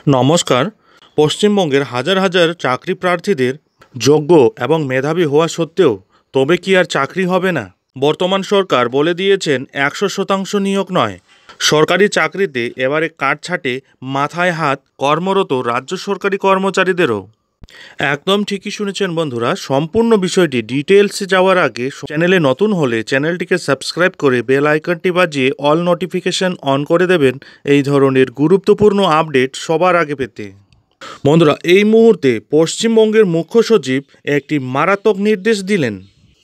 নমস্কার। পশ্চিমবঙ্গের হাজার হাজার চাকরি প্রার্থীদের যোগ্য এবং মেধাবী হওয়া সত্ত্বেও তবে কি আর চাকরি হবে না? বর্তমান সরকার বলে দিয়েছেন ১০০% নিয়োগ নয়। সরকারি চাকরিতে এবারে কাটছাঁটে মাথায় হাত কর্মরত রাজ্য সরকারি কর্মচারীদেরও। একদম ঠিকই শুনেছেন বন্ধুরা। সম্পূর্ণ বিষয়টি ডিটেলসে যাওয়ার আগে চ্যানেলে নতুন হলে চ্যানেলটিকে সাবস্ক্রাইব করে বেল আইকনটি বাজিয়ে অল নোটিফিকেশন অন করে দেবেন এই ধরনের গুরুত্বপূর্ণ আপডেট সবার আগে পেতে। বন্ধুরা, এই মুহূর্তে পশ্চিমবঙ্গের মুখ্য সচিব একটি মারাত্মক নির্দেশ দিলেন।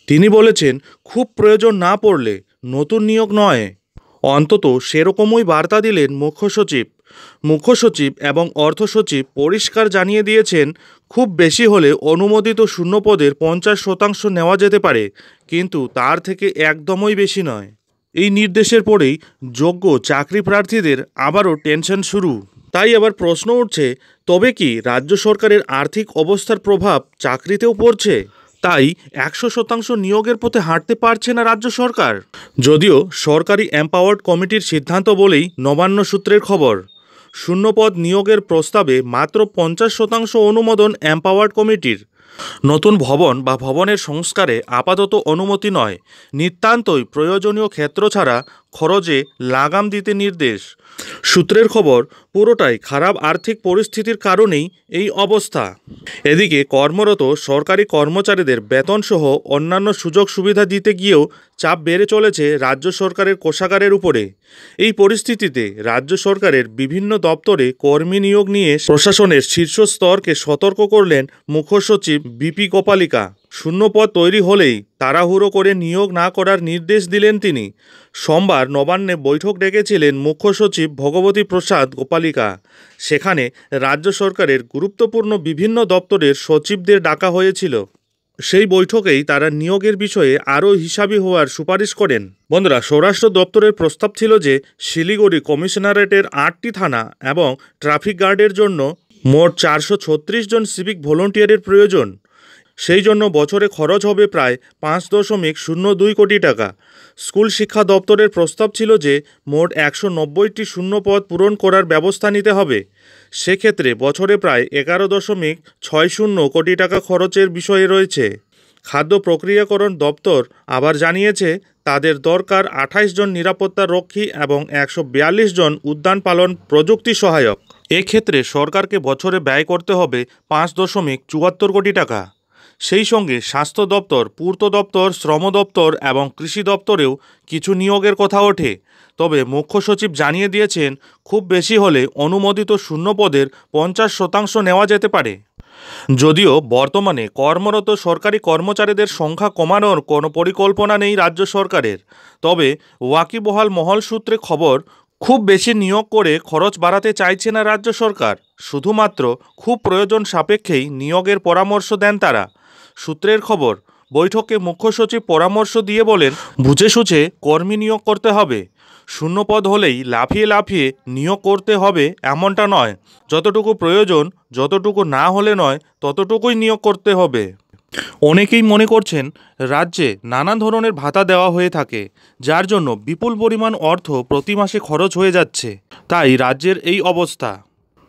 তিনি বলেছেন, খুব প্রয়োজন না পড়লে নতুন নিয়োগ নয়। অন্তত সেরকমই বার্তা দিলেন মুখ্য সচিব এবং অর্থ সচিব পরিষ্কার জানিয়ে দিয়েছেন, খুব বেশি হলে অনুমোদিত শূন্যপদের 50% নেওয়া যেতে পারে, কিন্তু তার থেকে একদমই বেশি নয়। এই নির্দেশের পরেই যোগ্য চাকরি প্রার্থীদের আবারও টেনশন শুরু। তাই আবার প্রশ্ন উঠছে, তবে কি রাজ্য সরকারের আর্থিক অবস্থার প্রভাব চাকরিতেও পড়ছে? তাই ১০০% নিয়োগের পথে হাঁটতে পারছে না রাজ্য সরকার। যদিও সরকারি এম্পাওয়ার্ড কমিটির সিদ্ধান্ত বলেই নবান্ন সূত্রের খবর, শূন্যপদ নিয়োগের প্রস্তাবে মাত্র 50% অনুমোদন এম্পাওয়ার্ড কমিটির। নতুন ভবন বা ভবনের সংস্কারে আপাতত অনুমতি নয়, নিতান্তই প্রয়োজনীয় ক্ষেত্র ছাড়া খরচে লাগাম দিতে নির্দেশ। সূত্রের খবর, পুরোটাই খারাপ আর্থিক পরিস্থিতির কারণেই এই অবস্থা। এদিকে কর্মরত সরকারি কর্মচারীদের বেতনসহ অন্যান্য সুযোগ সুবিধা দিতে গিয়েও চাপ বেড়ে চলেছে রাজ্য সরকারের কোষাগারের উপরে। এই পরিস্থিতিতে রাজ্য সরকারের বিভিন্ন দপ্তরে কর্মী নিয়োগ নিয়ে প্রশাসনের শীর্ষ স্তরকে সতর্ক করলেন মুখ্য সচিব বিপি গোপালিকা। শূন্যপদ তৈরি হলেই তাড়াহুড়ো করে নিয়োগ না করার নির্দেশ দিলেন তিনি। সোমবার নবান্নে বৈঠক ডেকেছিলেন মুখ্য সচিব ভগবতী প্রসাদ গোপালিকা। সেখানে রাজ্য সরকারের গুরুত্বপূর্ণ বিভিন্ন দপ্তরের সচিবদের ডাকা হয়েছিল। সেই বৈঠকেই তারা নিয়োগের বিষয়ে আরও হিসাবি হওয়ার সুপারিশ করেন। বন্ধুরা, স্বরাষ্ট্র দপ্তরের প্রস্তাব ছিল যে শিলিগুড়ি কমিশনারেটের 8টি থানা এবং ট্রাফিক গার্ডের জন্য মোট 436 জন সিভিক ভলেন্টিয়ারের প্রয়োজন। সেই জন্য বছরে খরচ হবে প্রায় 5.02 কোটি টাকা। স্কুল শিক্ষা দপ্তরের প্রস্তাব ছিল যে মোট 190টি শূন্যপদ পূরণ করার ব্যবস্থা নিতে হবে। সেক্ষেত্রে বছরে প্রায় 11.60 কোটি টাকা খরচের বিষয়ে রয়েছে। খাদ্য প্রক্রিয়াকরণ দপ্তর আবার জানিয়েছে তাদের দরকার 28 জন নিরাপত্তা রক্ষী এবং 142 জন উদ্যান পালন প্রযুক্তি সহায়ক। এক্ষেত্রে সরকারকে বছরে ব্যয় করতে হবে 5.74 কোটি টাকা। সেই সঙ্গে স্বাস্থ্য দপ্তর, পূর্ত দপ্তর, শ্রম দপ্তর এবং কৃষি দপ্তরেও কিছু নিয়োগের কথা ওঠে। তবে মুখ্য সচিব জানিয়ে দিয়েছেন, খুব বেশি হলে অনুমোদিত শূন্যপদের 50% নেওয়া যেতে পারে। যদিও বর্তমানে কর্মরত সরকারি কর্মচারীদের সংখ্যা কমানোর কোনো পরিকল্পনা নেই রাজ্য সরকারের, তবে ওয়াকিবহাল মহল সূত্রে খবর, খুব বেশি নিয়োগ করে খরচ বাড়াতে চাইছে না রাজ্য সরকার। শুধুমাত্র খুব প্রয়োজন সাপেক্ষেই নিয়োগের পরামর্শ দেন তারা। সূত্রের খবর, বৈঠকে মুখ্য সচিব পরামর্শ দিয়ে বলেন, বুঝে সুঝে কর্মী নিয়োগ করতে হবে। শূন্যপদ হলেই লাফিয়ে নিয়োগ করতে হবে এমনটা নয়। যতটুকু প্রয়োজন, যতটুকু না হলে নয়, ততটুকুই নিয়োগ করতে হবে। অনেকেই মনে করছেন রাজ্যে নানা ধরনের ভাতা দেওয়া হয়ে থাকে, যার জন্য বিপুল পরিমাণ অর্থ প্রতি মাসে খরচ হয়ে যাচ্ছে, তাই রাজ্যের এই অবস্থা।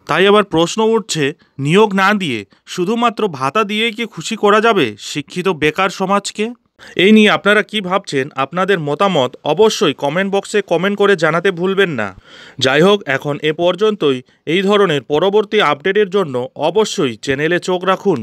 তাই আবার প্রশ্ন উঠছে, নিয়োগ না দিয়ে শুধুমাত্র ভাতা দিয়েই কি খুশি করা যাবে শিক্ষিত বেকার সমাজকে? এই নিয়ে আপনারা কি ভাবছেন? আপনাদের মতামত অবশ্যই কমেন্ট বক্সে কমেন্ট করে জানাতে ভুলবেন না। যাই হোক, এখন এ পর্যন্তই। এই ধরনের পরবর্তী আপডেটের জন্য অবশ্যই চ্যানেলে চোখ রাখুন।